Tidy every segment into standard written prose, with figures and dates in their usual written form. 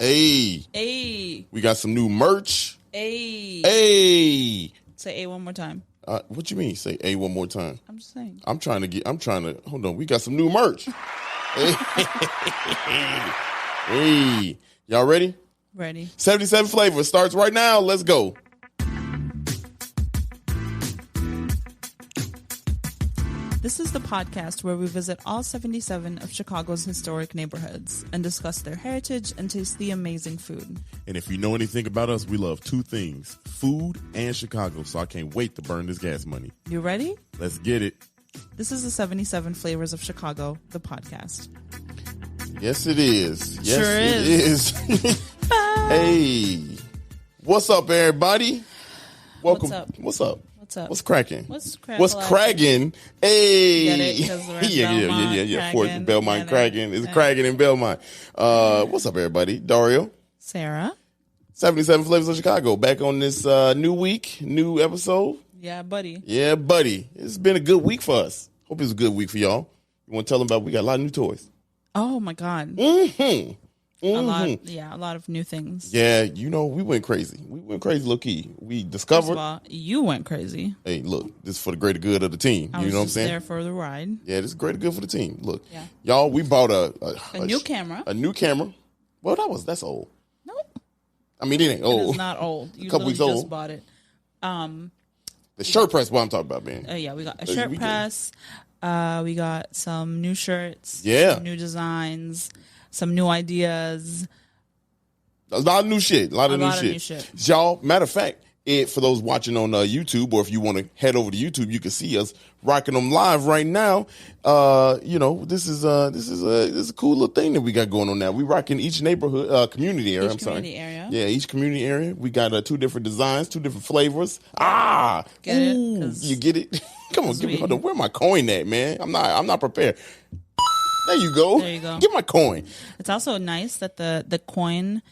Hey. Hey. We got some new merch. Hey. Hey. Say A one more time. What you mean? Say A one more time. I'm just saying. I'm trying to, hold on. We got some new merch. Hey. Hey. Y'all ready? Ready. 77 flavors starts right now. Let's go. This is the podcast where we visit all 77 of Chicago's historic neighborhoods and discuss their heritage and taste the amazing food. And if you know anything about us, we love two things, food and Chicago, so I can't wait to burn this gas money. You ready? Let's get it. This is the 77 Flavors of Chicago, the podcast. Yes, it is. Yes, sure it is. Hey. What's up, everybody? Welcome. What's up? What's up? What's up? What's cracking? What's cracking? Hey. Get it? 'Cause we're yeah. Cragin, Belmont Cragin. It's Cragin in Belmont. What's up, everybody? Dario. Sarah. 77 Flavors of Chicago. Back on this new week, new episode. Yeah, buddy. Yeah, buddy. It's been a good week for us. Hope it's a good week for y'all. You want to tell them about we got a lot of new toys. Oh, my God. Mm-hmm. A lot of new things. Yeah, we went crazy. We went crazy low-key. We discovered. First of all, you went crazy. Hey, look, this is for the greater good of the team. I You was know what I'm just saying? there for the ride. Yeah, this is greater good for the team. Look, Yeah. y'all, we bought a new camera. A new camera. Well, that's old. No, I mean, it ain't old. it's not old. You couple weeks just old. bought it. The shirt press, what I'm talking about, man. Yeah, we got a shirt press. We got some new shirts. Yeah. Some new designs. Some new ideas. A lot of new shit. A lot of new shit. Y'all, matter of fact, for those watching on YouTube, or if you want to head over to YouTube, you can see us rocking them live right now. This is a cool little thing that we got going on now. We rocking each neighborhood, community area. Area. Yeah, each community area. We got two different designs, two different flavors. Get it? You get it? Come on, hold on. Where my coin at, man? I'm not prepared. There you go. Get my coin. It's also nice that the coin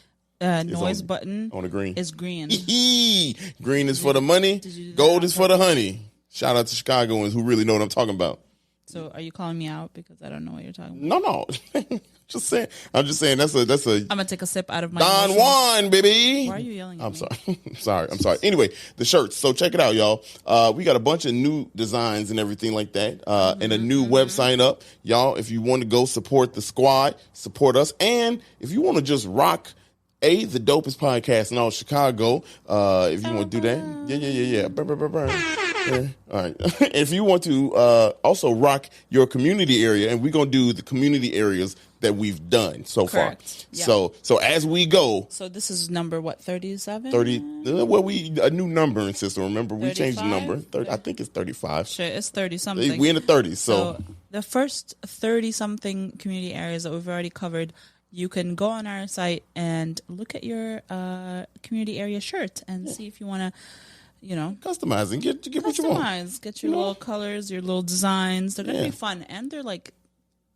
noise button on the green is green. Green is for the money. Gold is for the honey. Shout out to Chicagoans who really know what I'm talking about. So are you calling me out because I don't know what you're talking about? No. Just saying. I'm just saying that's a. I'm gonna take a sip out of my Don Juan, baby. Why are you yelling at me? I'm sorry. Anyway, the shirts. So check it out, y'all. We got a bunch of new designs and everything like that, and a new website up, y'all. If you want to go support the squad, support us, and if you want to just rock the dopest podcast in all Chicago, if you want to do that, yeah. Yeah. All right. If you want to also rock your community area, and we're gonna do the community areas that we've done so far. Yeah. So as we go. So this is number what? 37. 30. Well, a new numbering system. Remember, we 35? changed the number. 30, I think it's 35. Shit, it's 30 something. We in the 30s. So the first 30 something community areas that we've already covered. You can go on our site and look at your community area shirt and see if you want to, customize and get what you want. Get your little colors, your little designs. They're gonna be fun, and they're like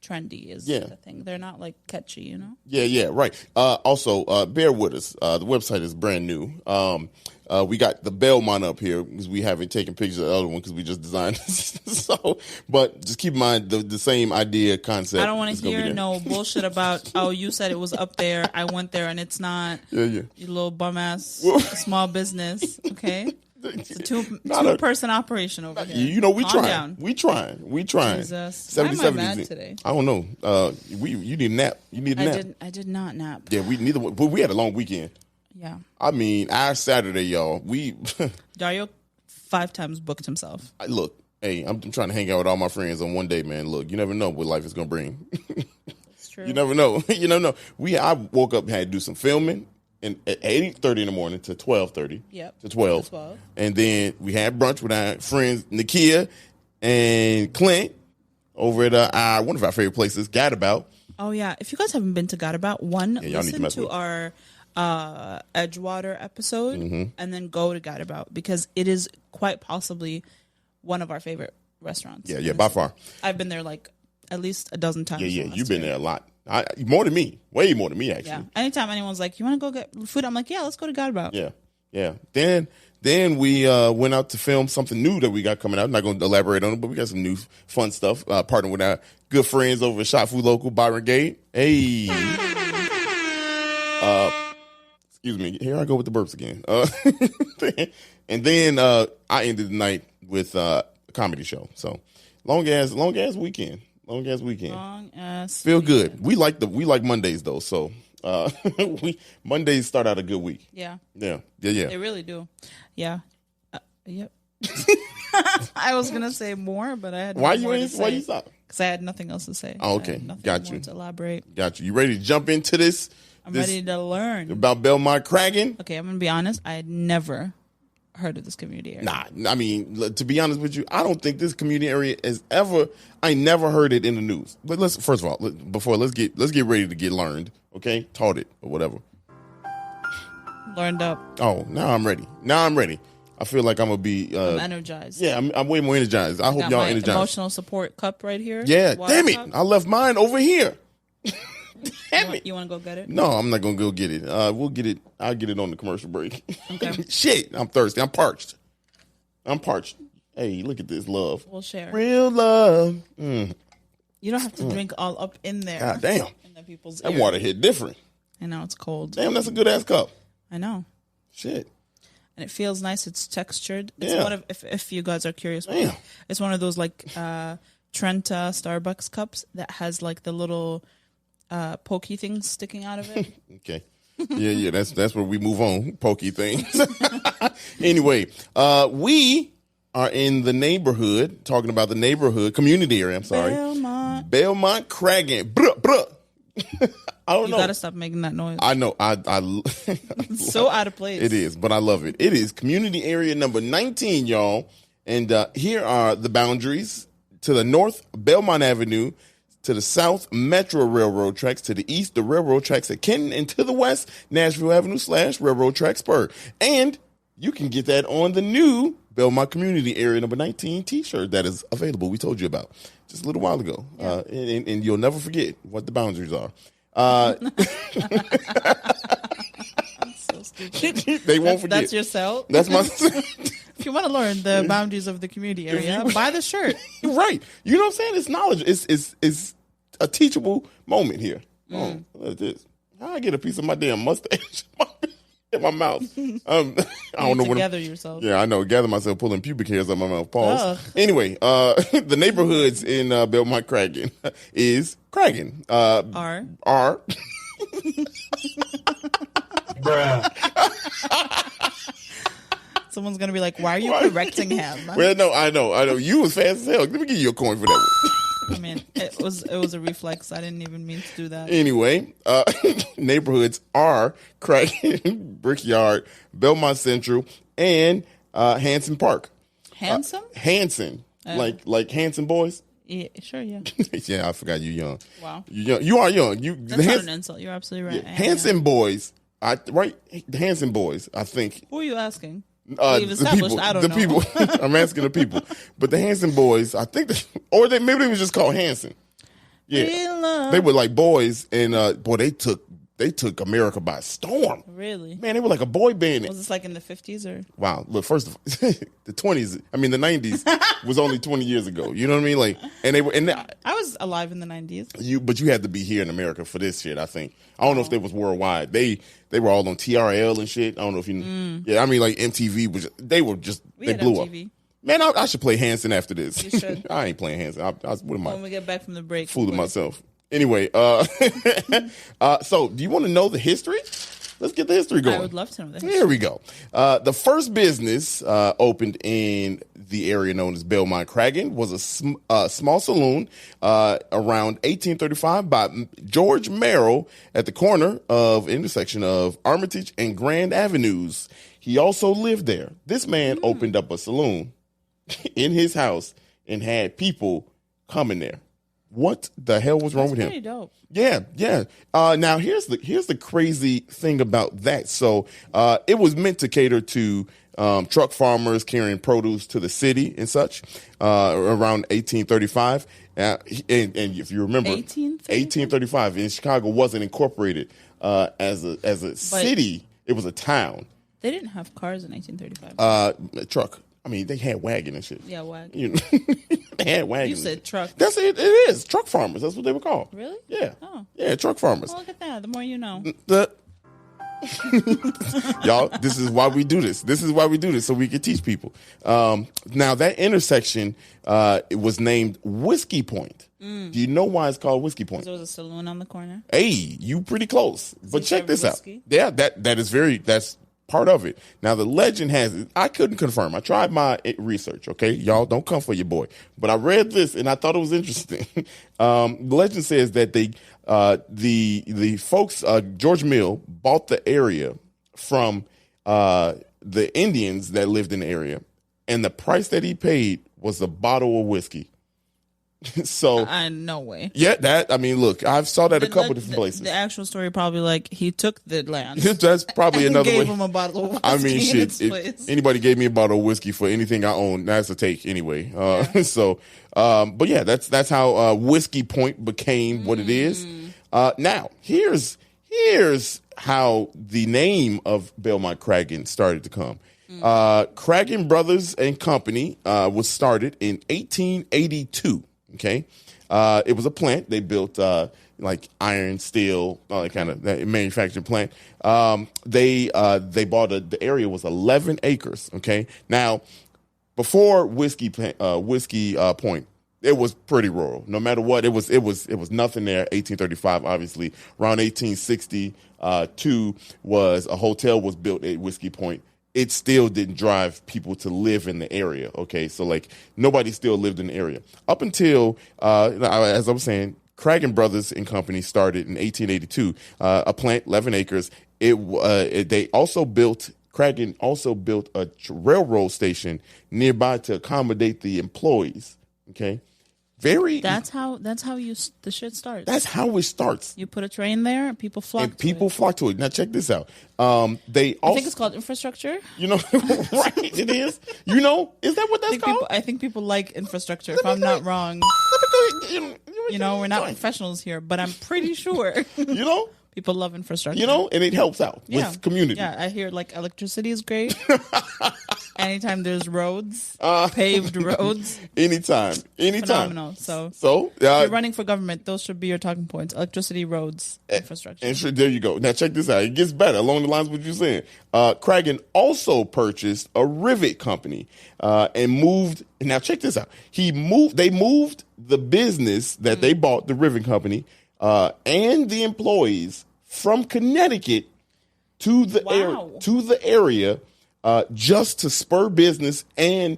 trendy. Is the thing. They're not like catchy, Yeah, right. Also, bear with us. The website is brand new. We got the Belmont up here because we haven't taken pictures of the other one because we just designed it. But just keep in mind the same idea, concept. I don't want to hear no bullshit about, you said it was up there. I went there and it's not. Yeah. You little bum ass small business. Okay. It's a two-person operation over here. We trying. We trying. Jesus. Why am I mad today? I don't know. You need a nap. You need a nap. I did not nap. Yeah, but we had a long weekend. Yeah. I mean, our Saturday, y'all, Dario 5 times booked himself. Look, hey, I'm trying to hang out with all my friends on one day, man. Look, you never know what life is going to bring. It's true. You never know. I woke up and had to do some filming. And at 8:30 in the morning to 12:30. Yep. To 12. And then we had brunch with our friends Nakia and Clint over at one of our favorite places, Gadabout. Oh yeah. If you guys haven't been to Gadabout, listen to our Edgewater episode and then go to Gadabout because it is quite possibly one of our favorite restaurants. Yeah, by far. I've been there like at least a dozen times. Yeah, you've been there a lot. More than me. Way more than me, actually. Yeah. Anytime anyone's like, you want to go get food? I'm like, yeah, let's go to Gadabout. Yeah. Then we went out to film something new that we got coming out. I'm not going to elaborate on it, but we got some new fun stuff. Partnering with our good friends over at Shop Food Local, Byron Gate. Hey. Excuse me. Here I go with the burps again. And then I ended the night with a comedy show. So long as weekend. Feel good. We like Mondays though. So Mondays start out a good week. Yeah. They really do. Yeah. Yep. I was gonna say more, but I had why you stop? Because I had nothing else to say. Oh, okay. Got you. To elaborate. Got you. You ready to jump into this? I'm ready to learn about Belmont Cragin. Okay, I'm gonna be honest. I had never heard of this community area. Nah, I mean, to be honest with you, I don't think this community area is ever. I never heard it in the news. But let's first of all, let's get ready to get learned. Okay, taught it or whatever. Learned up. Oh, now I'm ready. I feel like I'm gonna be. I'm energized. Yeah, I'm way more energized. I hope y'all energized. Emotional support cup right here. Yeah, damn it! I left mine over here. Damn it! You want to go get it? No, I'm not gonna go get it. We'll get it. I'll get it on the commercial break. Okay. Shit, I'm thirsty. I'm parched. Hey, look at this love. We'll share. Real love. You don't have to drink all up in there. God damn. In the people's that water hit different. I know it's cold. Damn, that's a good ass cup. I know. Shit. And it feels nice. It's textured. It's one of, if you guys are curious, it's one of those like Trenta Starbucks cups that has like the little pokey things sticking out of it. Okay. Yeah. That's where we move on. Pokey things. Anyway, we are in the neighborhood, talking about the neighborhood community area. I'm sorry. Belmont Cragin. Bruh. I don't know. You gotta stop making that noise. I know. I it's so out of place. It is, but I love it. It is community area number 19, y'all. And here are the boundaries. To the north, Belmont Avenue. To the south, Metro Railroad tracks. To the east, the railroad tracks at Kenton. And to the west, Nashville Avenue / Railroad Track Spur. And you can get that on the new Belmont Community Area number 19 t-shirt that is available. We told you about just a little while ago. Yeah. And you'll never forget what the boundaries are. That's so stupid. They won't forget. That's your cell? That's my If you want to learn the boundaries of the community area, buy the shirt. Right. You know what I'm saying? It's knowledge. It's a teachable moment here. Oh, look at this. How I get a piece of my damn mustache in my mouth? I don't know what. Gather yourself. Yeah, I know. Gather myself, pulling pubic hairs out my mouth. Pause. Ugh. Anyway, the neighborhoods in Belmont Cragin is Cragin. R. Bruh. Someone's gonna be like, "Why are you correcting him?" Well, no, I know. You was fast as hell. Let me give you a coin for that one. I mean, it was a reflex. I didn't even mean to do that. Anyway, neighborhoods are Cragin, Brickyard, Belmont Central, and Hanson Park. Hanson? Hanson, like Hanson boys. Yeah, sure, yeah. Yeah, I forgot you're young. Wow, you're young. You are young. That's not an insult. You're absolutely right. Yeah, Hanson boys. The Hanson boys. I think. Who are you asking? The people, I don't know. People. I'm asking the people, but the Hanson boys, I think, maybe they was just called Hanson. Yeah, they were like boys, and boy, they took America by storm. Really, man, they were like a boy band. Was this like in the 50s or? Wow, look, first of all, the 20s. I mean, the 90s was only 20 years ago. You know what I mean? Like, and I was alive in the 90s. But you had to be here in America for this shit. I think. I don't know if they was worldwide. They were all on TRL and shit. I don't know if you. Yeah, I mean, like MTV was. They were just. They blew MTV. Up. Man, I should play Hanson after this. You should. I ain't playing Hanson. What am I? When we get back from the break, fooling myself. Anyway, so do you want to know the history? Let's get the history going. I would love to know the history. Here we go. The first business opened in the area known as Belmont Cragin was a small saloon around 1835 by George Merrill at the corner of intersection of Armitage and Grand Avenues. He also lived there. This man opened up a saloon in his house and had people coming there. What the hell was wrong with him? Pretty dope. Yeah. Now here's the crazy thing about that. So it was meant to cater to truck farmers carrying produce to the city and such around 1835. And if you remember, 1835 in Chicago wasn't incorporated as a city. It was a town. They didn't have cars in 1835. Truck. I mean, they had wagon and shit. Yeah, wagon. You know, they had wagon. You said truck. That's it. It is truck farmers. That's what they were called. Really? Yeah. Oh. Yeah, truck farmers. Well, look at that. The more you know. Y'all, this is why we do this. This is why we do this, so we can teach people. Now, that intersection it was named Whiskey Point. Do you know why it's called Whiskey Point? There was a saloon on the corner. Hey, you pretty close. But check this out. Yeah, that's part of it. Now, the legend has it. I couldn't confirm. I tried my research, okay? Y'all, don't come for your boy. But I read this, and I thought it was interesting. The legend says that the folks, George Mill, bought the area from the Indians that lived in the area, and the price that he paid was a bottle of whiskey. So no way. Yeah, look, I've saw that a couple different places. The actual story probably like he took the land. That's probably another way. Gave him a bottle of whiskey. Shit. If anybody gave me a bottle of whiskey for anything I own, that's a take anyway. So, but yeah, that's how Whiskey Point became what it is. Now, here's how the name of Belmont Cragin started to come. Cragin Brothers and Company was started in 1882. Okay, it was a plant. They built like iron, steel, all that kind of manufacturing plant. They bought the area was 11 acres. Okay, now before Whiskey Point, it was pretty rural. No matter what, it was nothing there. 1835, obviously, around 1862 was a hotel was built at Whiskey Point. It still didn't drive people to live in the area, okay? So, like, nobody still lived in the area. Up until, as I was saying, Cragin Brothers and Company started in 1882, a plant, 11 acres. Cragin also built a railroad station nearby to accommodate the employees, okay? That's how the shit starts. That's how it starts. You put a train there, and people flock to it. Now check this out. I think it's called infrastructure. You know, right? It is. You know, is that what that's called? I think people like infrastructure. If I'm not wrong. You know, we're not professionals here, but I'm pretty sure. You know. People love infrastructure. You know, and it helps out with community. Yeah, I hear like electricity is great. Anytime there's roads, paved roads. Anytime. Phenomenal. So if you're running for government, those should be your talking points. Electricity, roads, infrastructure. And there you go. Now check this out. It gets better along the lines of what you're saying. Cragin also purchased a rivet company and moved. Now check this out. They moved the business that they bought, the rivet company, and the employees from Connecticut to the area just to spur business and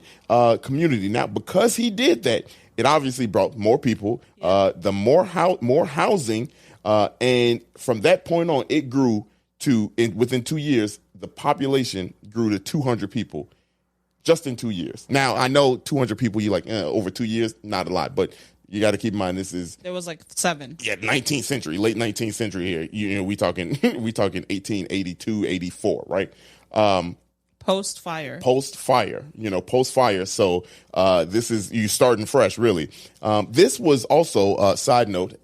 community. Now, because he did that, it obviously brought more people, more housing, and from that point on, it grew to within 2 years, the population grew to 200 people. Just in 2 years. Now, I know 200 people, you're like, over 2 years, not a lot, but you got to keep in mind there was like 7. Yeah, 19th century, late 19th century here. You know, we talking 1882, 84, right? Post fire. So this is you starting fresh, really. This was also side note.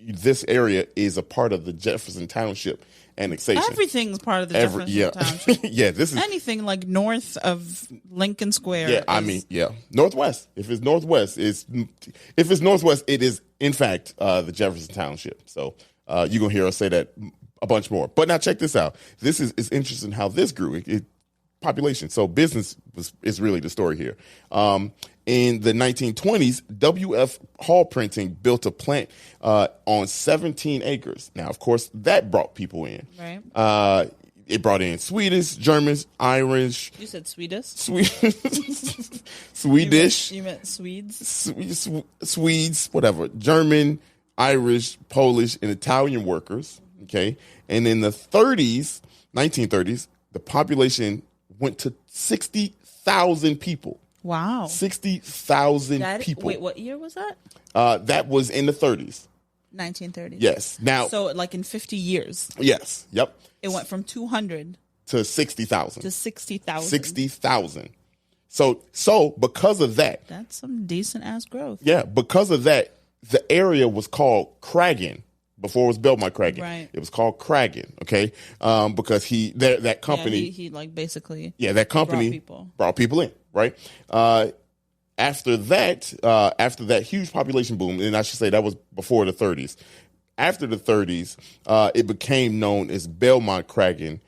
This area is a part of the Jefferson Township annexation. Everything's part of the Jefferson Township. Yeah, this is anything like north of Lincoln Square. Yeah, northwest. If it's northwest, it is in fact the Jefferson Township. So you're gonna hear us say that a bunch more. But now check this out. This is interesting how this grew. Population. So business is really the story here. In the 1920s, W.F. Hall Printing built a plant on 17 acres. Now, of course, that brought people in. Right. It brought in Swedish, Germans, Irish. You said Swedish? Swedish. You meant Swedes? Swedes, whatever. German, Irish, Polish, and Italian workers. Okay. And in the 1930s, the population went to 60,000 people. Wow. 60,000 people. Wait, what year was that? That was in the 30s. 1930s. Yes. Now, so like in 50 years. Yes. Yep. It went from 200 to 60,000. To 60,000. 60,000. So because of that. That's some decent ass growth. Yeah. Because of that, the area was called Cragin. Before it was Belmont Cragin. Right. It was called Cragin, okay? Because that company. Yeah, he like basically. Yeah, that company brought people in, right? After that huge population boom, and I should say that was before the 30s, after the 30s, it became known as Belmont Cragin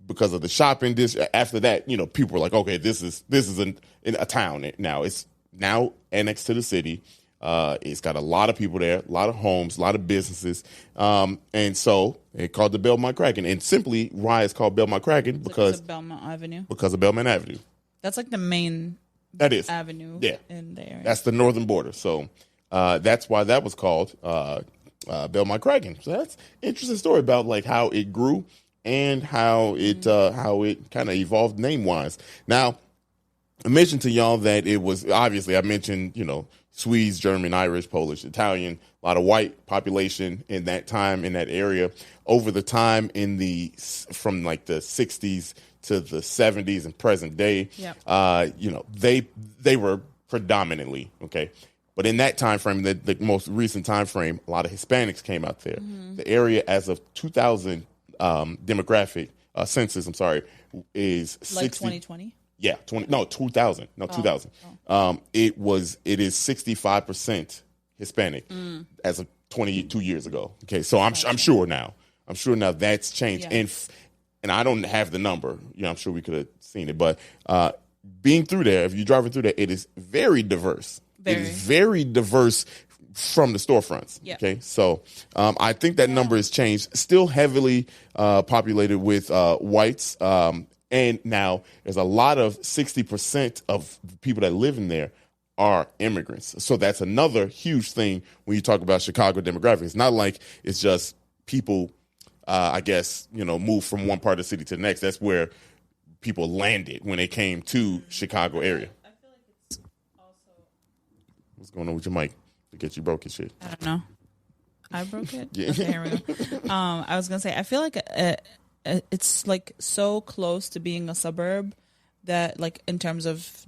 because of the shopping district. After that, people were like, okay, this is a town now. It's now annexed to the city. It's got a lot of people there, a lot of homes, a lot of businesses. And so it called the Belmont Cragin. And simply why it's called Belmont Cragin because of Belmont Avenue. Because of Belmont Avenue. That's like the main avenue in the area. That's the northern border. So that's why that was called Belmont Cragin. So that's an interesting story about like how it grew and how it kind of evolved name wise. Now, I mentioned to y'all that it was obviously I mentioned Swedes, German, Irish, Polish, Italian, a lot of white population in that time in that area. Over the time from like the 60s to the 70s and present day, they were predominantly okay. But in that time frame, the most recent time frame, a lot of Hispanics came out there. Mm-hmm. The area as of 2000 demographic census, is 60. Like 2020? Yeah, 2000. No, 2000. Oh. It is 65% Hispanic as of 22 years ago. Okay, so I'm sure now. I'm sure now that's changed. Yeah. And I don't have the number. I'm sure we could have seen it, but being through there, if you're driving through there, it is very diverse. It is very diverse from the storefronts. Yep. Okay, so I think that number has changed. Still heavily populated with whites. And now there's a lot of 60% of people that live in there are immigrants. So that's another huge thing when you talk about Chicago demographics. It's not like it's just people, move from one part of the city to the next. That's where people landed when they came to Chicago area. I feel like it's also... What's going on with your mic? Because you broke your shit. I don't know. I broke it? Yeah. Okay, here we go. I was going to say, I feel like... it's like so close to being a suburb that like in terms of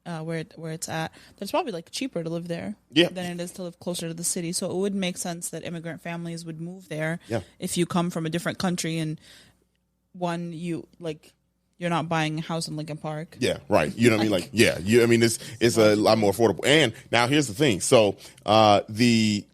where it's at, that it's probably like cheaper to live there than it is to live closer to the city. So it would make sense that immigrant families would move there if you come from a different country and you're not buying a house in Lincoln Park. Yeah, right. You know what I mean? Like, it's a lot more affordable. And now here's the thing. So the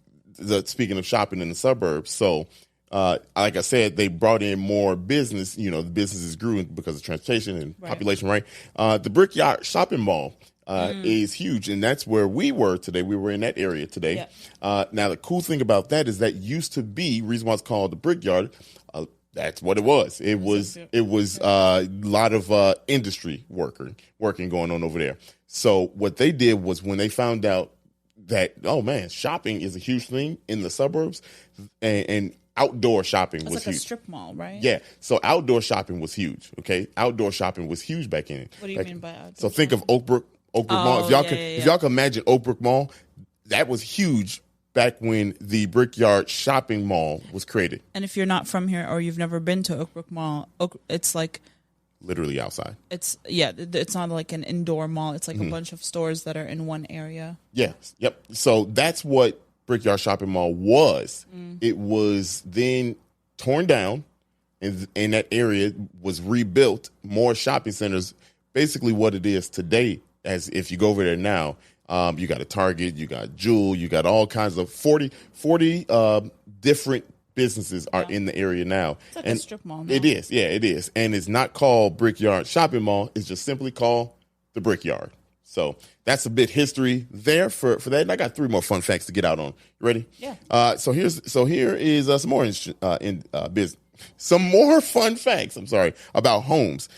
speaking of shopping in the suburbs, so like I said, they brought in more business. The businesses grew because of transportation and population, right? The Brickyard Shopping Mall is huge, and that's where we were today. We were in that area today. Yeah. Now, the cool thing about that is that used to be, reason why it's called the Brickyard, that's what it was. It was a lot of industry working going on over there. So what they did was when they found out that, oh, man, shopping is a huge thing in the suburbs, and outdoor shopping was like huge. It's like a strip mall, right? Yeah. So outdoor shopping was huge. Okay. Outdoor shopping was huge back in. What do you mean by outdoor? So think of Oakbrook Mall. If y'all can imagine Oakbrook Mall, that was huge back when the Brickyard Shopping Mall was created. And if you're not from here or you've never been to Oakbrook Mall, it's like literally outside. It's not like an indoor mall. It's like a bunch of stores that are in one area. Yeah. Yep. So that's what Brickyard Shopping Mall was. It was then torn down, and that area was rebuilt. More shopping centers, basically what it is today. As if you go over there now, you got a Target, you got Jewel, you got all kinds of 40 different businesses are in the area now. It's like a strip mall now. It is, it is. And it's not called Brickyard Shopping Mall. It's just simply called the Brickyard. So that's a bit history there for that. And I got 3 more fun facts to get out on. You ready? Yeah. So here is some more business. Some more fun facts. About homes.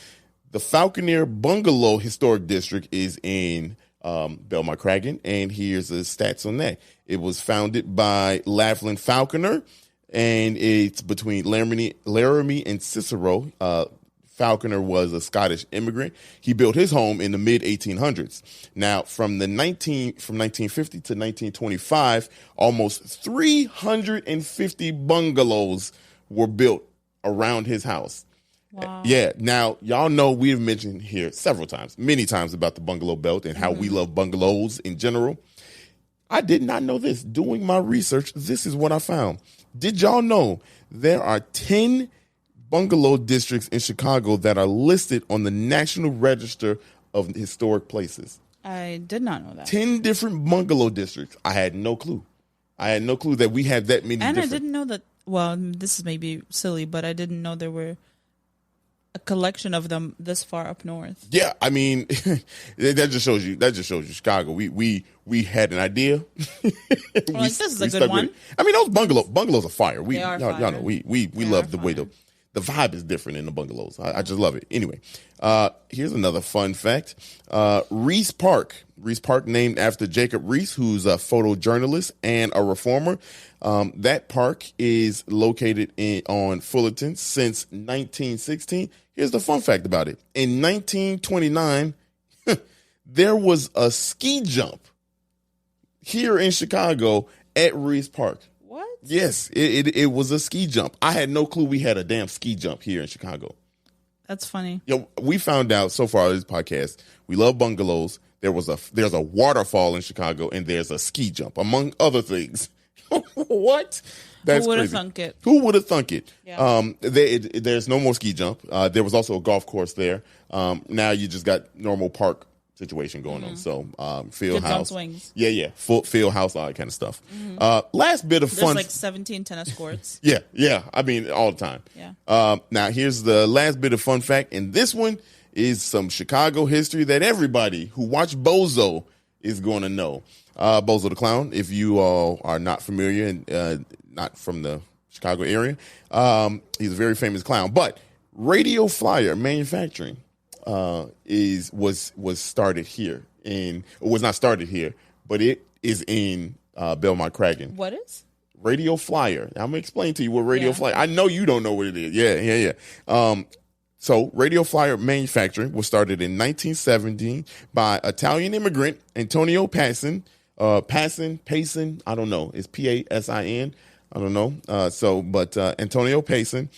The Falconer Bungalow Historic District is in Belmont Cragin, and here's the stats on that. It was founded by Laughlin Falconer, and it's between Laramie and Cicero. Falconer was a Scottish immigrant. He built his home in the mid 1800s. Now, from 1950 to 1925, almost 350 bungalows were built around his house. Wow. Yeah. Now, y'all know we've mentioned here many times about the bungalow belt and how we love bungalows in general. I did not know this. Doing my research, this is what I found. Did y'all know there are 10 bungalow districts in Chicago that are listed on the National Register of Historic Places? I did not know that. 10 different bungalow districts. I had no clue. I had no clue that we had that many. And I didn't know that. Well, this is maybe silly, but I didn't know there were a collection of them this far up north. Yeah, I mean, that just shows you. Chicago. We had an idea. This is a good one. I mean, those bungalows are fire. They are fire. Y'all know we love the way the vibe is different in the bungalows. I just love it. Anyway, here's another fun fact. Reese Park, named after Jacob Riis, who's a photojournalist and a reformer. That park is located on Fullerton since 1916. Here's the fun fact about it. In 1929, there was a ski jump here in Chicago at Reese Park. What? Yes, it was a ski jump. I had no clue we had a damn ski jump here in Chicago. That's funny. We found out so far in this podcast, we love bungalows. There's a waterfall in Chicago, and there's a ski jump, among other things. What? That's Who would have crazy. thunk it? Who would have thunk it? Yeah. There's no more ski jump. There was also a golf course there. Now you just got normal park situation going on. So field Kids on house. swings. Yeah. Full field house, all that kind of stuff. Last bit of fun. There's like 17 tennis courts. Yeah. I mean, all the time. Yeah. Now here's the last bit of fun fact, and this one is some Chicago history that everybody who watched Bozo is going to know. Bozo the Clown, if you all are not familiar and not from the Chicago area, he's a very famous clown. But Radio Flyer Manufacturing was started here, was not started here, but it is in Belmont Cragin. What is? Radio Flyer. I'm gonna explain to you what Radio Flyer. I know you don't know what it is. Yeah. So Radio Flyer Manufacturing was started in 1917 by Italian immigrant Antonio Payson. Payson. I don't know. It's Pasin. I don't know. But Antonio Payson,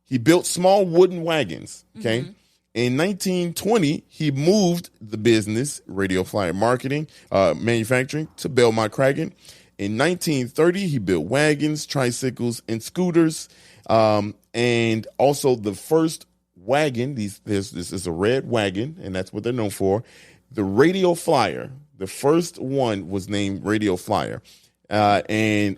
he built small wooden wagons. Okay. Mm-hmm. In 1920, he moved the business, Radio Flyer Manufacturing, to Belmont Cragin. In 1930, he built wagons, tricycles, and scooters. And also the first wagon, this is a red wagon, and that's what they're known for. The Radio Flyer, the first one was named Radio Flyer. And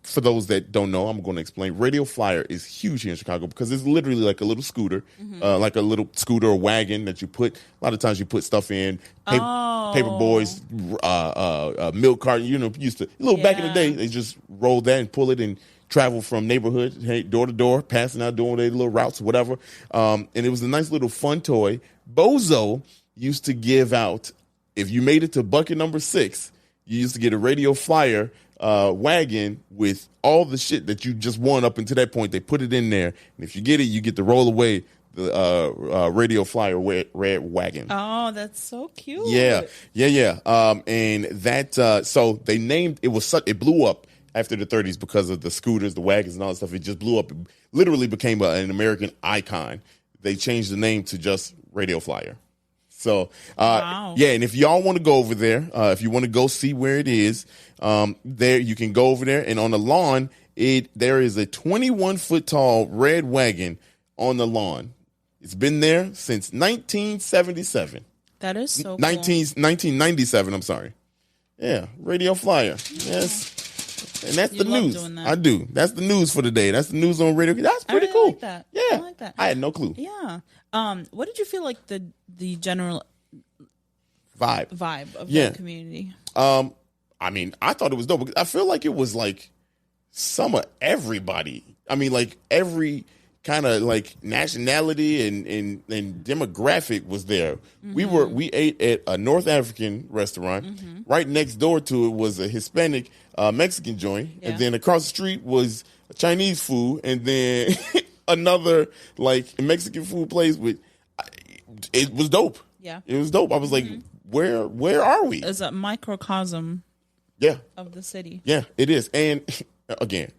for those that don't know, I'm going to explain. Radio Flyer is huge here in Chicago because it's literally like a little scooter, like a little scooter or wagon that you put. A lot of times you put stuff in, paper boys, milk carton. Used to back in the day, they just roll that and pull it and travel from neighborhood, door to door, passing out, doing their little routes, whatever. And it was a nice little fun toy. Bozo used to give out, if you made it to bucket number 6, you used to get a Radio Flyer wagon with all the shit that you just won up until that point. They put it in there, and if you get it, you get to roll away the Radio Flyer red wagon. Oh, that's so cute. Yeah. And that so they named it it blew up after the 30s because of the scooters, the wagons, and all that stuff. It just blew up. It literally became an American icon. They changed the name to just Radio Flyer. So, wow. Yeah, and if y'all want to go over there, if you want to go see where it is, there you can go over there. And on the lawn, there is a 21-foot tall red wagon on the lawn. It's been there since 1977. That is so cool. 1997, I'm sorry. Yeah, Radio Flyer. Yes. And that's the news. Doing that. I do. That's the news for the day. That's the news on radio. That's pretty cool. Like that. Yeah. I like that. I had no clue. Yeah. What did you feel like the general vibe of the community? I mean, I thought it was dope. I feel like it was like some of everybody. I mean, like every kind of like nationality and demographic was there. Mm-hmm. We ate at a North African restaurant. Mm-hmm. Right next door to it was a Hispanic Mexican joint, and then across the street was Chinese food, and then another like Mexican food place with. It was dope. Yeah, it was dope. I was like, where are we? It's a microcosm. Yeah, of the city. Yeah, it is. And again,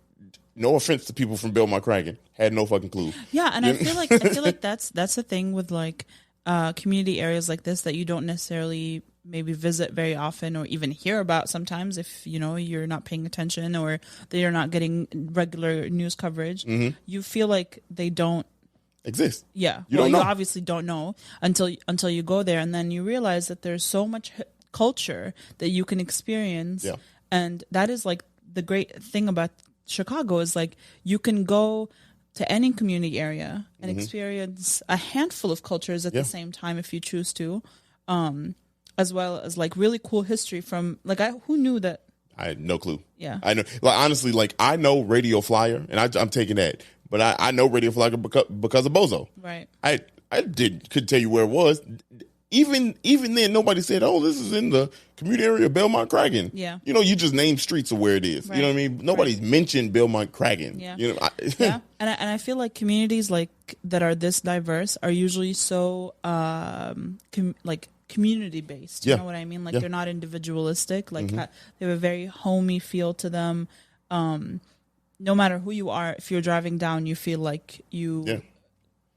no offense to people from Belmont Cragin, had no fucking clue. Yeah, and I feel like that's the thing with like community areas like this that you don't necessarily maybe visit very often or even hear about sometimes if you're not paying attention or they're not getting regular news coverage. Mm-hmm. You feel like they don't exist. Yeah, you obviously don't know until you go there, and then you realize that there's so much culture that you can experience. Yeah. And that is like the great thing about Chicago is like you can go to any community area and experience a handful of cultures at the same time if you choose to, as well as like really cool history from like who knew that. I had no clue. Yeah, I know. Like honestly, like I know Radio Flyer, and I'm taking that, but I know Radio Flyer because of Bozo. Right. I couldn't tell you where it was. Even then, nobody said, "Oh, this is in the community area of Belmont Cragin." Yeah. You know, you just name streets of where it is. Right. You know what I mean? Nobody's mentioned Belmont Cragin. Yeah. You know, yeah. And I feel like communities like that are this diverse are usually so community based. You know what I mean? Like they're not individualistic. Like they have a very homey feel to them. No matter who you are, if you're driving down, you feel like you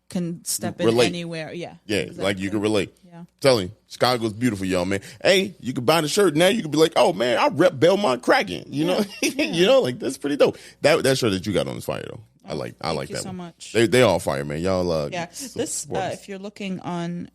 can step in anywhere. Yeah. Yeah. Exactly. Like you can relate. Yeah. I'm telling you, Chicago's beautiful, y'all, man. Hey, you can buy the shirt now. You can be like, oh man, I rep Belmont Cragin. You know, you know, like that's pretty dope. That shirt that you got on is fire though. I like that one. Thank you so much. They all fire, man. Y'all. This if you're looking on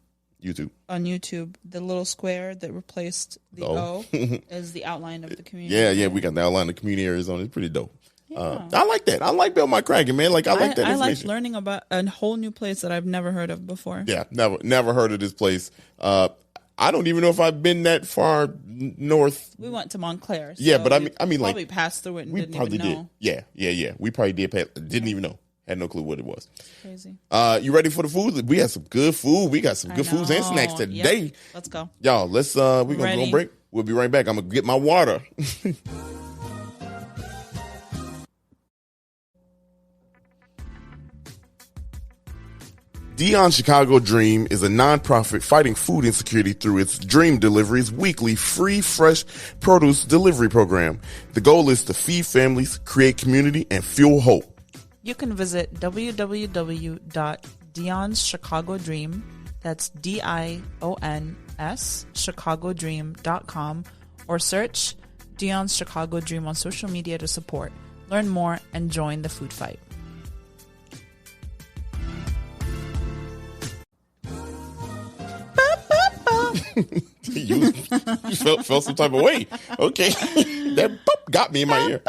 YouTube, the little square that replaced the O is the outline of the community. Yeah, we got the outline of the community areas on it. It's pretty dope. Yeah. I like that. I like Belmont Cragin, man. Like I like that. I like learning about a whole new place that I've never heard of before. Yeah, never heard of this place. I don't even know if I've been that far north. We went to Montclair. So yeah, but I mean, probably like passed through it. And we didn't probably even know. did. Yeah. We probably did. Didn't even know. Had no clue what it was. Crazy. You ready for the food? We had some good food. We got some good foods and snacks today. Yep. Let's go, y'all. Let's. We're gonna go on break. We'll be right back. I'm gonna get my water. Dion's Chicago Dream is a nonprofit fighting food insecurity through its Dream Deliveries weekly free fresh produce delivery program. The goal is to feed families, create community, and fuel hope. You can visit www.dionschicagodream, that's DIONS, chicagodream.com, or search Dion's Chicago Dream on social media to support. Learn more and join the food fight. you felt some type of way. Okay. That boop got me in my ear.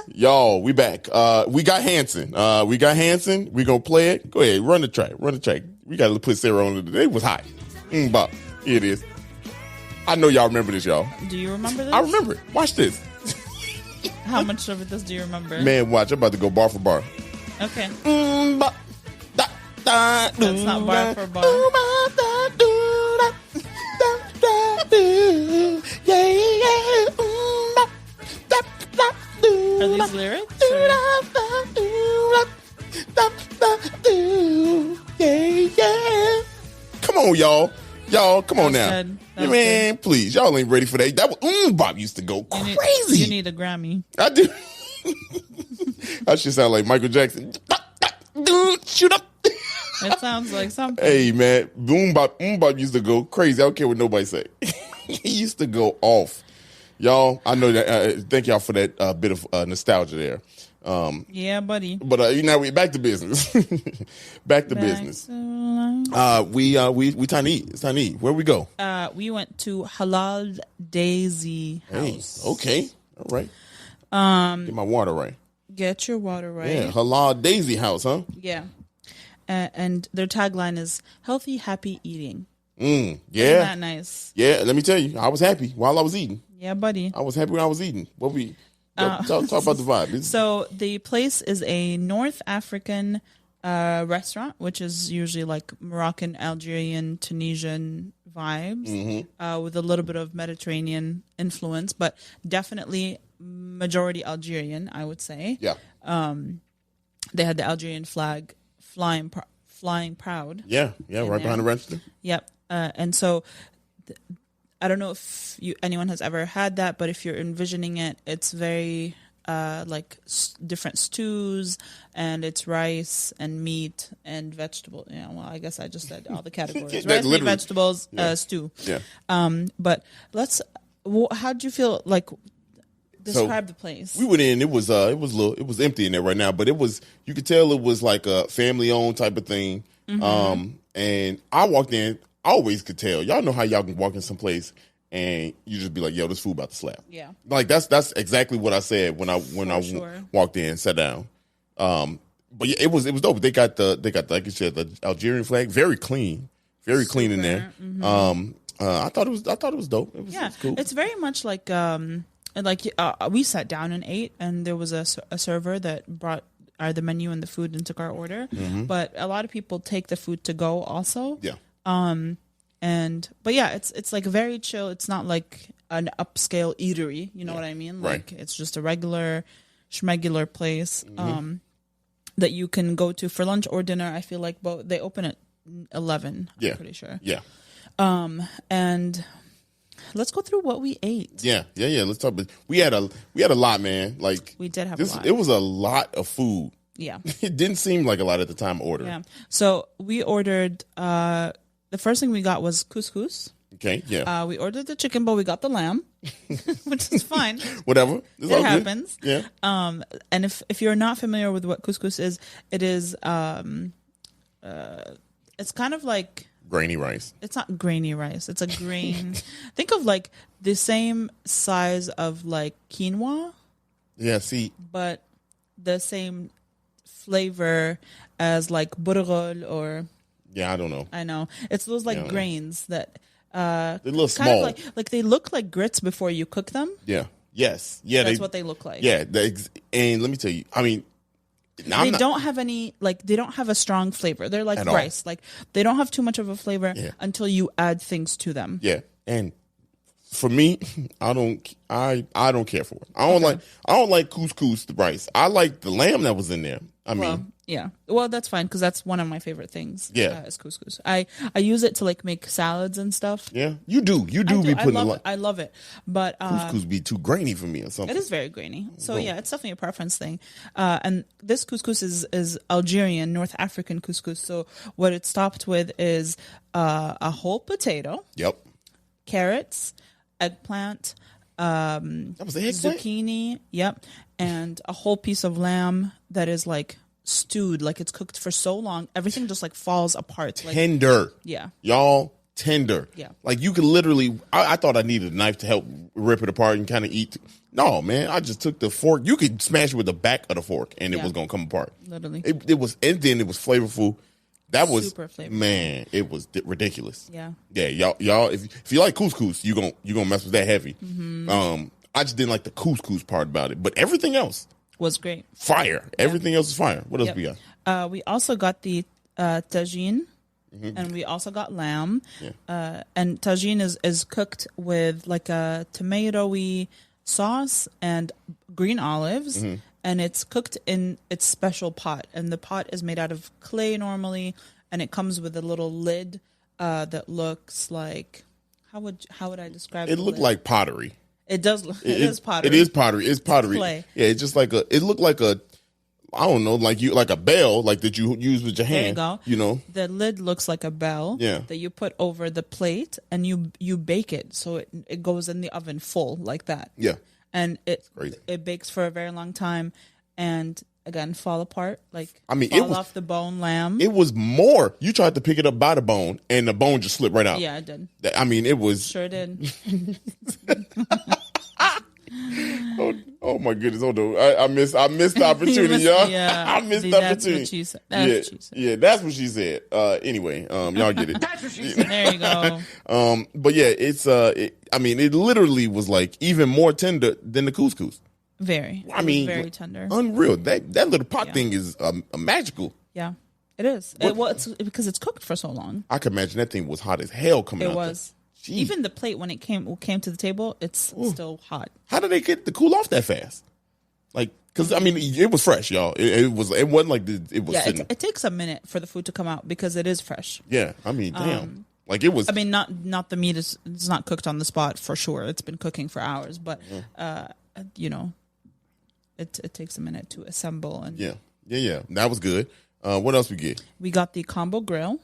Y'all, we back. We got Hanson. We're going to play it. Go ahead. Run the track. We got to put Sarah on it. It was hot. Bop. Here it is. I know y'all remember this, y'all. Do you remember this? I remember it. Watch this. How much of this do you remember? Man, watch. I'm about to go bar for bar. Okay. That's not bar for bar. Are these lyrics? Come on, y'all. Come on now. Man, please. Y'all ain't ready for that. That was Bob used to go crazy. You need a Grammy. I do. That should sound like Michael Jackson. Shoot up. It sounds like something. Hey, man. Boom Bop used to go crazy. I don't care what nobody say. He used to go off. Y'all, I know that. Thank y'all for that bit of nostalgia there. Yeah, buddy. But now we back to business. back to business. We time to eat. It's time to eat. Where we go? We went to Halal Daisy House. Hey, okay. All right. Get my water right. Get your water right. Yeah, Halal Daisy House, huh? Yeah. And their tagline is healthy, happy eating. Yeah. Isn't that nice? Yeah, let me tell you, I was happy while I was eating. Yeah, buddy. I was happy when I was eating. Talk about the vibe. So the place is a North African restaurant, which is usually like Moroccan, Algerian, Tunisian vibes, with a little bit of Mediterranean influence, but definitely majority Algerian, I would say. Yeah. They had the Algerian flag flying proud. Yeah, right behind the register. Yep. And so I don't know if anyone has ever had that, but if you're envisioning it, it's very different stews, and it's rice and meat and vegetable. Yeah, well, I guess I just said all the categories: rice, meat, vegetables, stew. Yeah. But how'd you feel? Like, describe the place. We went in. It was empty in there right now, but you could tell it was like a family owned type of thing. Mm-hmm. And I walked in. I always could tell. Y'all know how y'all can walk in some place and you just be like, yo, this food about to slap. Yeah. Like that's exactly what I said when I walked in, sat down. But yeah, it was dope. They got the like you said, the Algerian flag, very clean clean in there. Mm-hmm. I thought it was dope. It was cool. It's very much like we sat down and ate, and there was a server that brought the menu and the food and took our order. Mm-hmm. But a lot of people take the food to go also. Yeah. But yeah, it's like very chill. It's not like an upscale eatery. You know what I mean? Like it's just a regular schmegular place. Mm-hmm. That you can go to for lunch or dinner. I feel like both they open at 11. Yeah. I'm pretty sure. Yeah. And let's go through what we ate. Yeah. Let's talk about. We had a lot, man. Like we did have a lot. It was a lot of food. Yeah. It didn't seem like a lot at the time ordering. Yeah. So we ordered. The first thing we got was couscous. Okay. Yeah. We ordered the chicken, but we got the lamb, which is fine. Whatever. It happens. Good. Yeah. And if you're not familiar with what couscous is, it is it's kind of like grainy rice. It's not grainy rice. It's a grain. Think of like the same size of like quinoa. Yeah. See. But the same flavor as like burgol or. Yeah, I don't know. I know it's those like grains that. They're a little small. Kind of like they look like grits before you cook them. Yeah. Yes. Yeah. That's what they look like. Yeah. And let me tell you, I mean, they don't have a strong flavor. They're like rice. Like they don't have too much of a flavor until you add things to them. Yeah. And for me, I don't care for it. I don't like couscous, the rice. I like the lamb that was in there. Yeah. Well, that's fine because that's one of my favorite things. Yeah, is couscous. I use it to like make salads and stuff. Yeah, you do. You do be putting I love it, but couscous be too grainy for me or something. It is very grainy. So yeah, it's definitely a preference thing. And this couscous is Algerian, North African couscous. So what it's topped with is a whole potato. Yep. Carrots, eggplant. That was the eggplant? Zucchini. Yep. And a whole piece of lamb that is like stewed, like it's cooked for so long, everything just like falls apart. Tender. Yeah. Y'all, tender. Yeah. Like you could literally, I thought I needed a knife to help rip it apart and kind of eat. No, man, I just took the fork. You could smash it with the back of the fork and it was going to come apart. Literally. It was, and then it was flavorful. That was, super flavorful. Man, it was ridiculous. Yeah. Yeah, y'all, if you like couscous, you gonna mess with that heavy. Mm-hmm. I just didn't like the couscous part about it, but everything else was great. Fire. Everything else is fire. What else we got? We also got the tagine, and we also got lamb. Yeah. And tagine is cooked with like a tomatoey sauce and green olives, and it's cooked in its special pot. And the pot is made out of clay normally, and it comes with a little lid that looks like how would I describe it? It looked like pottery. It does. It is pottery. It is pottery. It's pottery. Clay. Yeah, it's just like it looked like a, I don't know, like a bell, like that you use with your hand. There you go. You know, the lid looks like a bell. Yeah. That you put over the plate and you bake it so it goes in the oven full like that. Yeah. And it bakes for a very long time, and again fall apart fall off the bone lamb. It was more. You tried to pick it up by the bone, and the bone just slipped right out. Yeah, it did. I mean, it was sure did. Oh my goodness! Hold on, I missed the opportunity, y'all. Yeah, I missed the opportunity. What she said. That's what she said. Yeah, that's what she said. Anyway, y'all get it. That's what she said. There you go. But yeah, it's I mean, it literally was like even more tender than the couscous. Very. I mean, very tender. Unreal. That little pot thing is magical. Yeah, it is. It's because it's cooked for so long. I can imagine that thing was hot as hell coming out. It was. Even the plate when it came to the table, it's still hot. How did they get the cool off that fast? Like, because I mean, it was fresh, y'all. It wasn't like it was. Yeah, it takes a minute for the food to come out because it is fresh. Yeah, I mean, damn. Like it was. I mean, not the meat is it's not cooked on the spot for sure. It's been cooking for hours, but you know, it takes a minute to assemble and yeah. That was good. What else we get? We got the combo grill.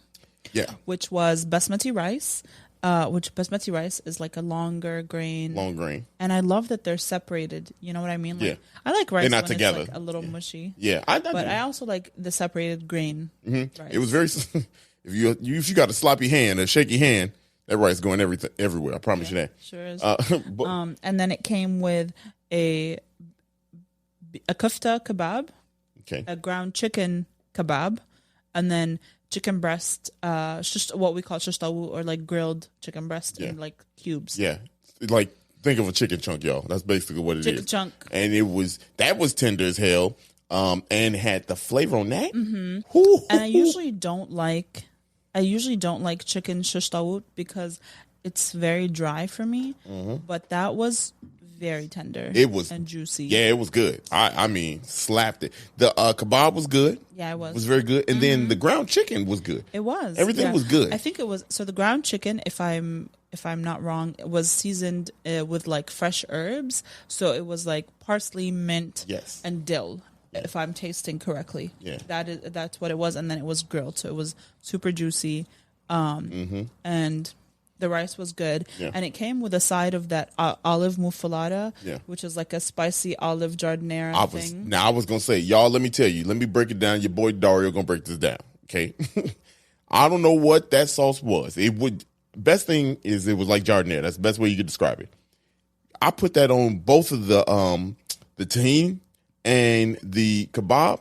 Yeah, which was basmati rice. Which basmati rice is like a longer grain. Long grain. And I love that they're separated. You know what I mean? Like, I like rice they're not when together. It's like a little mushy. Yeah, but I also like the separated grain. Mm-hmm. Rice. It was very. If you got a sloppy hand, a shaky hand, That rice going everywhere. I promise you that. Sure is. And then it came with a kofta kebab, a ground chicken kebab, and then chicken breast, just what we call shishtawu, or like grilled chicken breast in like cubes. Yeah, like think of a chicken chunk, y'all. That's basically what it is. Chicken chunk, and that was tender as hell, and had the flavor on that. And I usually don't like chicken shishtawu because it's very dry for me. But that was very tender. It was and juicy. Yeah, it was good. I mean, slapped it. The kebab was good. Yeah, it was. It was very good. And then the ground chicken was good. It was. Everything was good. I think it was. So the ground chicken, if I'm not wrong, it was seasoned with like fresh herbs. So it was like parsley, mint, and dill. Yeah. If I'm tasting correctly, that's what it was. And then it was grilled, so it was super juicy. And the rice was good, and it came with a side of that olive muffalata, which is like a spicy olive jardinera thing. Now I was gonna say, y'all, let me tell you, let me break it down. Your boy Dario gonna break this down. Okay, I don't know what that sauce was. Best thing is it was like jardinera. That's the best way you could describe it. I put that on both of the tahini and the kebab.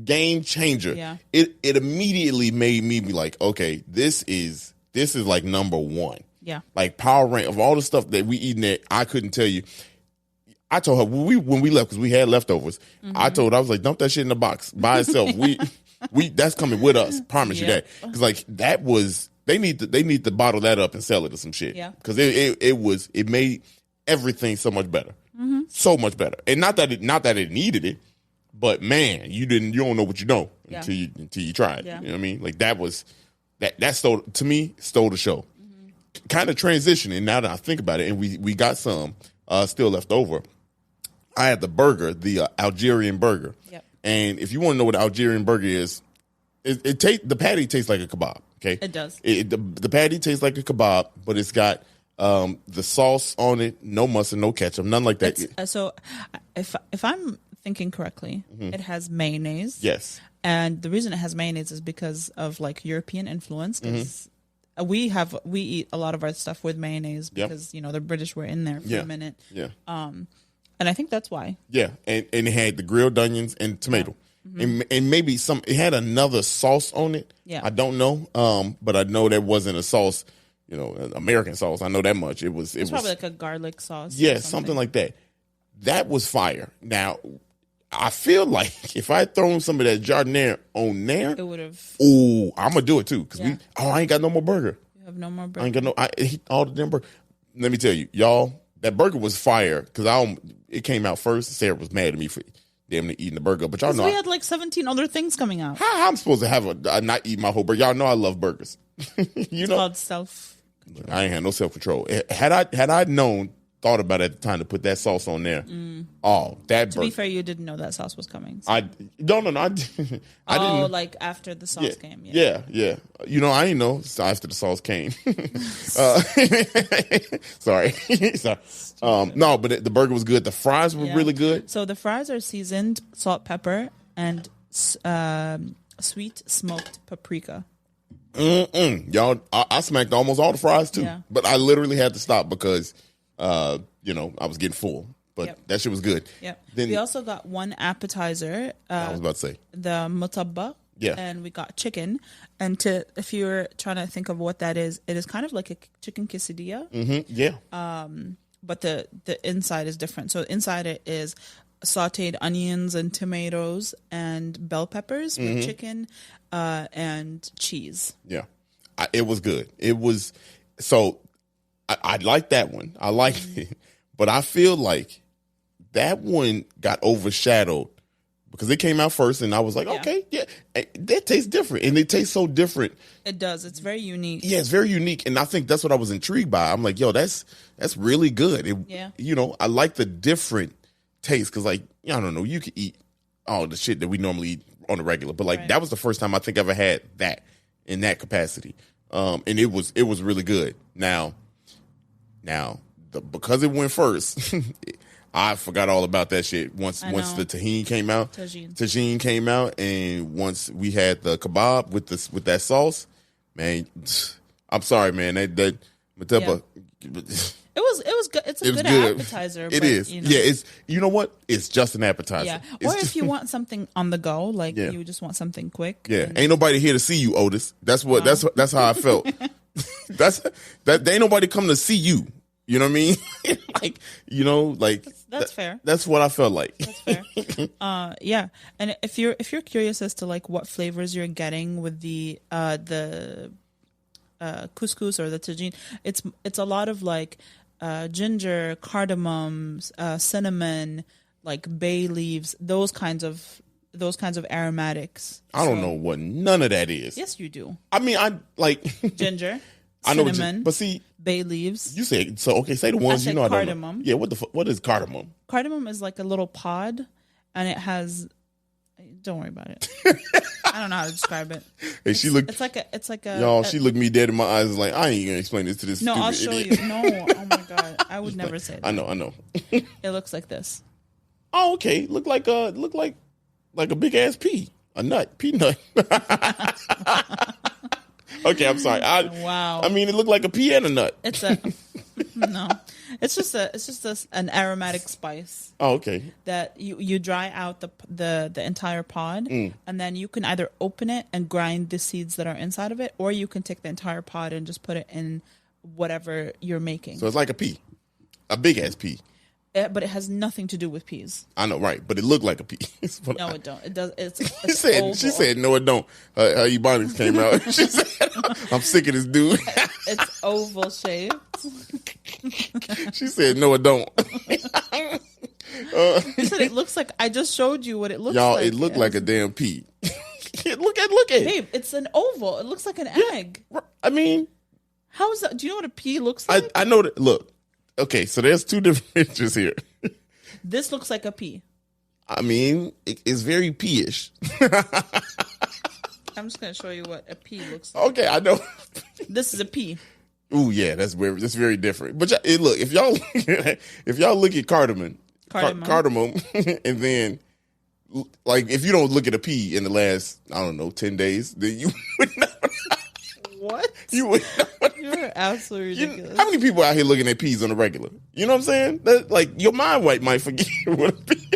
Game changer. Yeah. It immediately made me be like, okay, this is like number one. Yeah. Like power rank of all the stuff that we eating there. I couldn't tell you. I told her when we left, because we had leftovers. I told her, I was like, dump that shit in the box by itself. we that's coming with us. Promise you that. Because like that was they need to bottle that up and sell it or some shit. Yeah. Because it made everything so much better. So much better. And not that it needed it. But man, you don't know what you know until you try it. Yeah. You know what I mean? Like that stole the show. Kind of transitioning now that I think about it, and we got some still left over. I had the burger, the Algerian burger. Yep. And if you want to know what an Algerian burger is, the patty tastes like a kebab. Okay, it does. The patty tastes like a kebab, but it's got the sauce on it, no mustard, no ketchup, none like that. So if I'm thinking correctly, it has mayonnaise. Yes. And the reason it has mayonnaise is because of like European influence. Because we eat a lot of our stuff with mayonnaise because the British were in there for a minute. Yeah. And I think that's why. Yeah, and it had the grilled onions and tomato, and maybe it had another sauce on it. Yeah. I don't know, but I know that wasn't a sauce, an American sauce. I know that much. It was probably like a garlic sauce. Yeah, something like that. That was fire. Now, I feel like if I had thrown some of that jardinera on there, it would have. Oh, I'm gonna do it too because I ain't got no more burger. You have no more burger. I ain't got all the damn burger. Let me tell you, y'all, that burger was fire because it came out first. Sarah was mad at me for damn near eating the burger, but y'all know we had like 17 other things coming out. How I'm supposed to have not eat my whole burger? Y'all know I love burgers. It's called self. I ain't had no self control. Had I thought about at the time to put that sauce on there. Oh, that burger. To be fair, you didn't know that sauce was coming. So. I didn't. Like after the sauce came. Yeah. I didn't know after the sauce came. Sorry. No, but the burger was good. The fries were really good. So the fries are seasoned salt, pepper, and sweet smoked paprika. Y'all, I smacked almost all the fries too, but I literally had to stop because I was getting full. But that shit was good. Yep. Then we also got one appetizer. I was about to say the mutabba. Yeah. And we got chicken. And if you're trying to think of what that is, it is kind of like a chicken quesadilla. Yeah. But the inside is different. So inside it is sauteed onions and tomatoes and bell peppers with chicken and cheese. Yeah. It was good. It was so I like that one. I liked it. But I feel like that one got overshadowed because it came out first and I was like, okay, that tastes different. And it tastes so different. It does. It's very unique. Yeah, it's very unique. And I think that's what I was intrigued by. I'm like, yo, that's really good. I like the different taste because, like, I don't know, you could eat all the shit that we normally eat on the regular. But, like, that was the first time I think I ever had that in that capacity. And it was really good. Now, because it went first, I forgot all about that shit. Once the tahini came out, tagine came out, and once we had the kebab with that sauce, man, I'm sorry, man. That Matepa. It was good. It's a good appetizer. It is. You know. Yeah, it's, you know what? It's just an appetizer. Yeah. Or if you want something on the go, like you just want something quick. Yeah. Ain't nobody here to see you, Otis. That's what. No. That's how I felt. There ain't nobody come to see you. You know what I mean? Like, you know, like that's fair. That's what I felt like. That's fair. Yeah. And if you're curious as to like what flavors you're getting with the couscous or the tagine, it's a lot of like ginger, cardamom, cinnamon, like bay leaves, those kinds of aromatics. I don't know what none of that is. Yes, you do. I mean, I like ginger, I know cinnamon, but see, bay leaves. You say so. Okay, say the ones you know. Cardamom. I don't know. Yeah, what is cardamom? Cardamom is like a little pod, and it has. Don't worry about it. I don't know how to describe it. Hey, she looked. It's like a. Y'all, she looked me dead in my eyes. And like, I ain't gonna explain this to this. No, I'll show idiot. you. No, oh my god, I would never say that. I know. It looks like this. Oh, okay. Look like a big ass pea, a nut, peanut. Okay, I'm sorry. Wow. I mean, it looked like a pea and a nut. It's a no. It's just an aromatic spice. Oh, okay. That you dry out the entire pod, and then you can either open it and grind the seeds that are inside of it, or you can take the entire pod and just put it in whatever you're making. So it's like a pea, a big ass pea. But it has nothing to do with peas. I know, right? But it looked like a pea. No, it don't. It does. It's she said, no, it don't. Her ebonics came out. She said, I'm sick of this dude. It's oval shaped. She said, no, it don't. She said it looks like. I just showed you what it looks y'all, like. Y'all, it looked like a damn pea. Look at it. Babe, it's an oval. It looks like an egg. I mean, how is that? Do you know what a pea looks like? I know that. Look. Okay, so there's two different pictures here. This looks like a pea. I mean, it's very pea-ish. I'm just going to show you what a pea looks like. Okay, I know. This is a pea. Ooh, yeah, that's very different. But look, if y'all look at cardamom, and then like if you don't look at a pea in the last 10 days, then you would know. What? You would know. You're absolutely ridiculous. How many people out here looking at peas on the regular? You know what I'm saying? Like your mind might forget what a pea.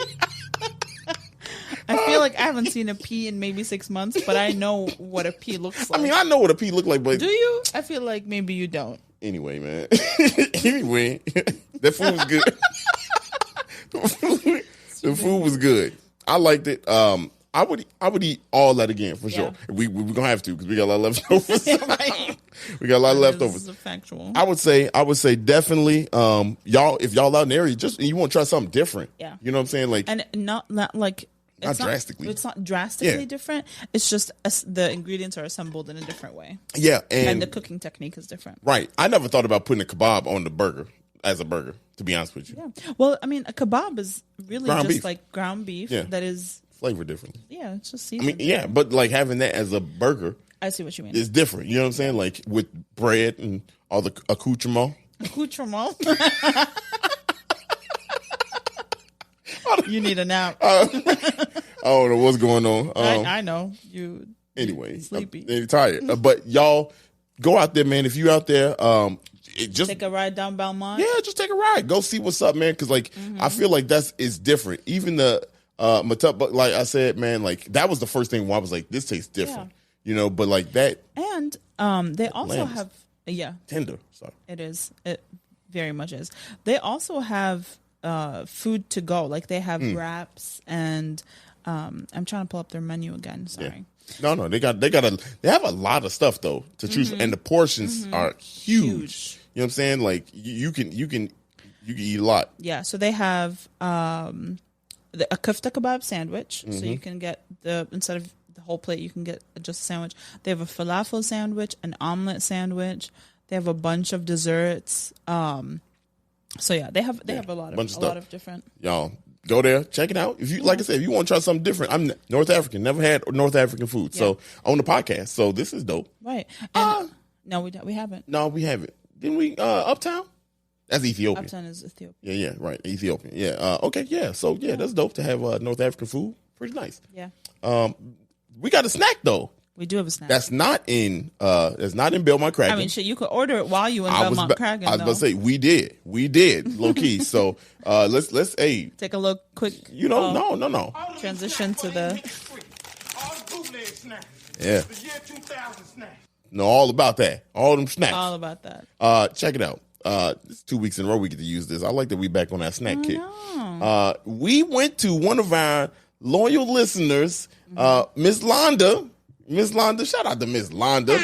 I feel like I haven't seen a pea in maybe 6 months, but I know what a pea looks like. I mean, I know what a pea looks like, but do you? I feel like maybe you don't. Anyway, man. Anyway, that food was good. The food was good. I liked it. I would eat all that again for sure. We're gonna have to because we got a lot of leftovers. We got a lot of leftovers. This is factual. I would say definitely, y'all, if y'all out in the area, you want to try something different. Yeah. You know what I'm saying? Like, and not like not drastically. It's not drastically different. It's just the ingredients are assembled in a different way. Yeah, and the cooking technique is different. Right. I never thought about putting a kebab on the burger as a burger. To be honest with you. Yeah. Well, I mean, a kebab is really ground just beef. Like ground beef that is flavored differently. Yeah, it's just seasoned. I mean, yeah, but like having that as a burger. I see what you mean. It's different. You know what I'm saying? Like with bread and all the accoutrement. Accoutrement. You need a nap. I don't know what's going on. I know you. Anyway, sleepy. I'm tired. But y'all go out there, man. If you out there, just take a ride down Belmont. Yeah, just take a ride. Go see what's up, man. Because like I feel like it's different. Even the Matup, like I said, man, like that was the first thing where I was like, this tastes different. Yeah. You know, but like that. And they also have tender. Sorry, it is. It very much is. They also have food to go. Like they have wraps and I'm trying to pull up their menu again. Sorry. Yeah. No, they have a lot of stuff though to choose, and the portions are huge. You know what I'm saying? Like you can eat a lot. Yeah. So they have a kofta kebab sandwich. So you can get instead of the whole plate, you can get just a sandwich. They have a falafel sandwich, an omelet sandwich. They have a bunch of desserts. So yeah, they have a lot of different. Y'all go there, check it out. If you like I said, if you want to try something different, I'm North African, never had North African food, so on the podcast. So this is dope. Right? And no, we haven't. No, we haven't. Didn't we? Uptown. That's Ethiopia. Uptown is Ethiopia. Yeah, right. Ethiopian. Yeah. Okay. Yeah. So yeah, that's dope to have North African food. Pretty nice. Yeah. We got a snack though. We do have a snack. That's not in Belmont Cragin. I mean, shit, you could order it while you in Belmont Cragin. I was about to say we did low key. So let's take a little quick. No. Transition to the. Yeah. No, all about that. All them snacks. All about that. Check it out. It's 2 weeks in a row we get to use this. I like that we back on that snack kick. No. We went to one of our loyal listeners, Miss Londa. Miss Londa, shout out to Miss Londa.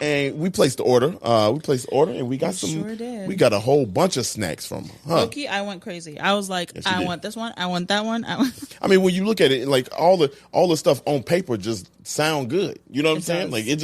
And we placed the order. And we got Sure did. We got a whole bunch of snacks from her. Loki, I went crazy. I was like, I want this one. I want that one. I mean, when you look at it, like all the stuff on paper just sound good. You know what I'm saying? Like it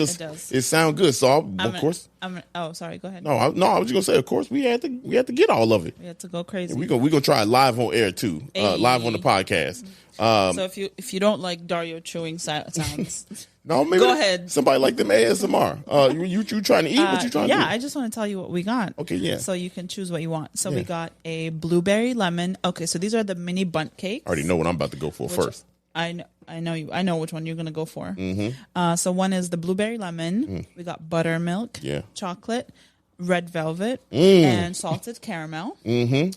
sound good. So of course. Oh, sorry. Go ahead. No, I was just gonna say. Of course, we had to get all of it. We had to go crazy. We gonna try it live on air too. Live on the podcast. So if you don't like Dario chewing sounds. No, maybe go ahead. Somebody like them ASMR. You trying to eat? What you trying to do? Yeah, I just want to tell you what we got. Okay, yeah. So you can choose what you want. So we got a blueberry lemon. Okay, so these are the mini bundt cakes. I already know what I'm about to go for first. I know you. I know which one you're gonna go for. Mm-hmm. So one is the blueberry lemon. We got buttermilk, chocolate, red velvet, and salted caramel. Mm-hmm.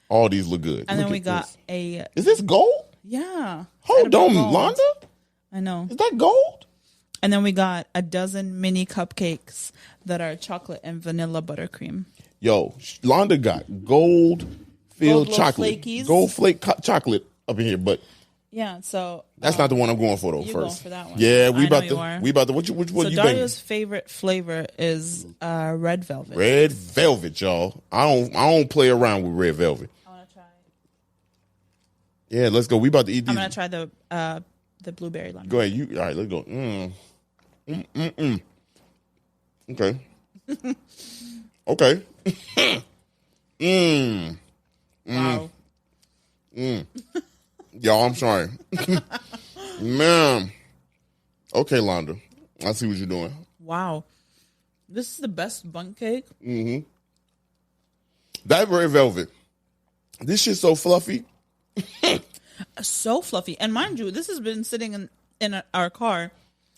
All these look good. And then we got a. Is this gold? Yeah. Hold on, Londa. I know. Is that gold? And then we got a dozen mini cupcakes that are chocolate and vanilla buttercream. Yo, Londa got gold-filled chocolate. Flakies. Gold flake chocolate up in here, but yeah, so that's not the one I'm going for though. You're First, going for that one. Yeah, we about to. Which one so you Dario's favorite flavor is red velvet. Red velvet, y'all. I don't play around with red velvet. I want to try. Yeah, let's go. We about to eat these. I'm gonna try the blueberry lemon. Go ahead. All right, let's go. Okay. Okay. Wow. Y'all, I'm sorry. Man. Okay, Londa. I see what you're doing. Wow. This is the best bundt cake. Mm-hmm. That red velvet. This shit's so fluffy. So fluffy. And mind you, this has been sitting in our car.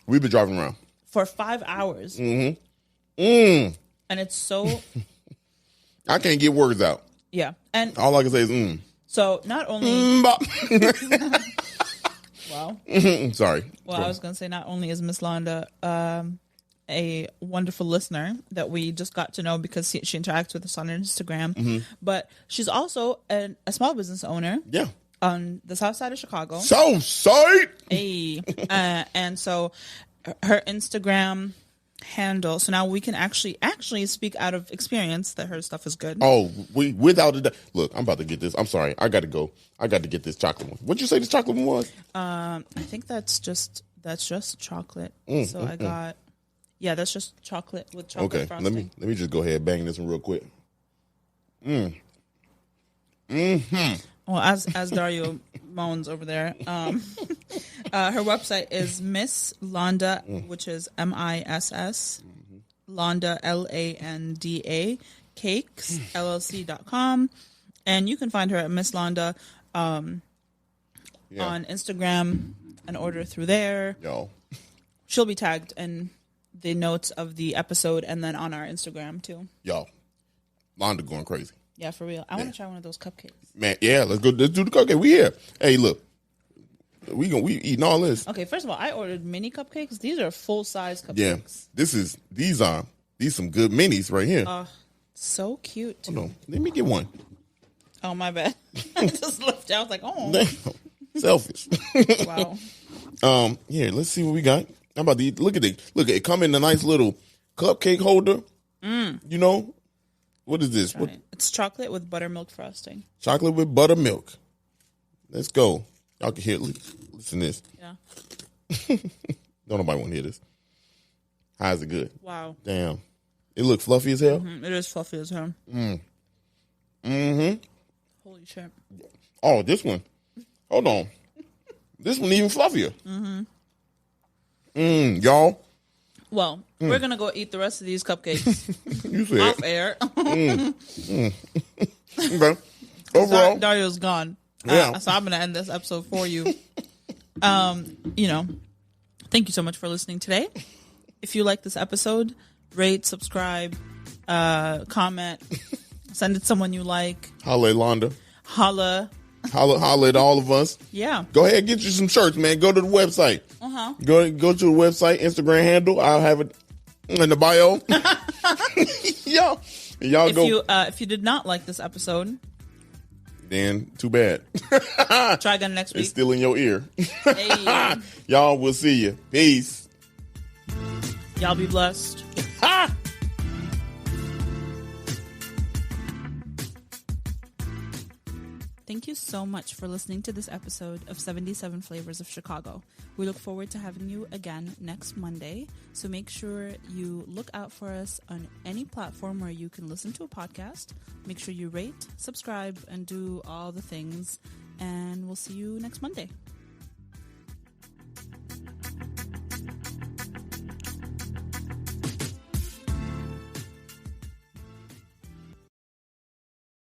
We've been driving around. For 5 hours. Mm-hmm. And it's so... I can't get words out. Yeah. And all I can say is So not only... Wow. Sorry. Well, I was going to say not only is Miss Londa a wonderful listener that we just got to know because she interacts with us on Instagram, but she's also a small business owner. Yeah. On the south side of Chicago. So side. Hey. And so her Instagram handle. So now we can actually speak out of experience that her stuff is good. Oh, without a doubt. Look, I'm about to get this. I'm sorry. I got to go. I got to get this chocolate one. What'd you say this chocolate one was? I think that's just chocolate. So I got, that's just chocolate with chocolate frosting. Let me just go ahead and bang this one real quick. Well, as Dario moans over there, her website is Miss Londa, which is MISS, Londa, LANDA, Cakes, LLC.com. And you can find her at Miss Londa on Instagram and order through there. Yo. She'll be tagged in the notes of the episode and then on our Instagram too. Yo, Londa going crazy. Yeah, for real. I want to try one of those cupcakes. Man, yeah, let's go. Let's do the cupcake. We here. Hey, look, we eating all this. Okay, first of all, I ordered mini cupcakes. These are full size cupcakes. Yeah, these some good minis right here. So cute. Hold on, let me get one. Oh my bad. I just left. I was like, oh, damn. Selfish. Wow. Here, let's see what we got. I'm about to eat. Look at it. Look at it. Come in a nice little cupcake holder. You know. What is this? What? It's chocolate with buttermilk frosting. Chocolate with buttermilk. Let's go. Y'all can hear it. Listen to this. Yeah. Don't nobody want to hear this. How is it good? Wow. Damn. It looks fluffy as hell? It is fluffy as hell. Holy shit. Oh, this one. Hold on. This one even fluffier. Y'all. Well, we're going to go eat the rest of these cupcakes. You said off air. Okay. Overall. Dario's gone. Yeah. So I'm going to end this episode for you. You know, Thank you so much for listening today. If you like this episode, rate, subscribe, comment, send it to someone you like. Holla at Londa. Holla at all of us. Yeah. Go ahead and get you some shirts, man. Go to the website. Go to the website, Instagram handle. I'll have it in the bio. Y'all go. If you did not like this episode, then too bad. Try again next week. It's still in your ear. Hey. Y'all, we'll see you. Peace. Y'all be blessed. Thank you so much for listening to this episode of 77 Flavors of Chicago. We look forward to having you again next Monday. So make sure you look out for us on any platform where you can listen to a podcast. Make sure you rate, subscribe, and do all the things. And we'll see you next Monday.